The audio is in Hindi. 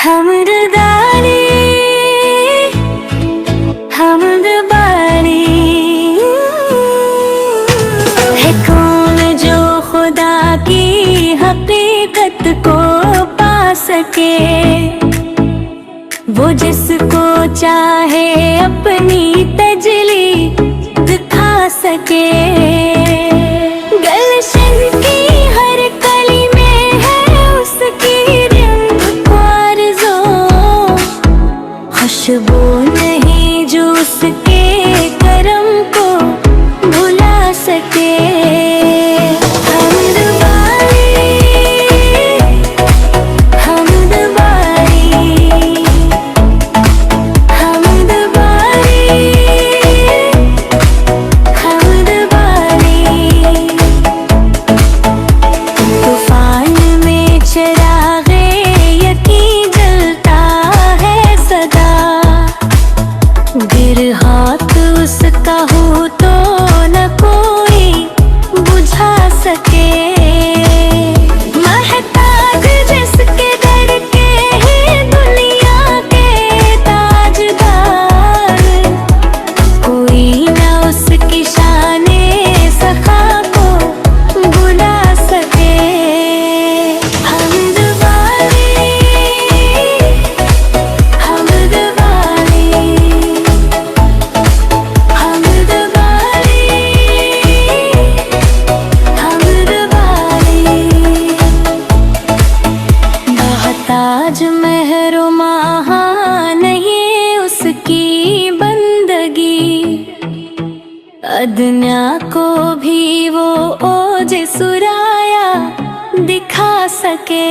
हमद दानी हमद बानी है कौन जो खुदा की हकीकत को पा सके। वो जिसको चाहे अपनी तजली दिखा सके। गलशन की हर कली में है उसकी रंग को आरज़ू, खुशबू नहीं जो उसके करम को भुला सके। हाथ उसका हो तो न कोई बुझा सके। महताज जिसके दर के हैं दुनिया के ताजदार, कोई न उसकी शाने सखा को बुला सके। हमद वाली हमद वाली ताज महरो महा नहीं उसकी बंदगी, अदन्या को भी वो ओज सुराया दिखा सके।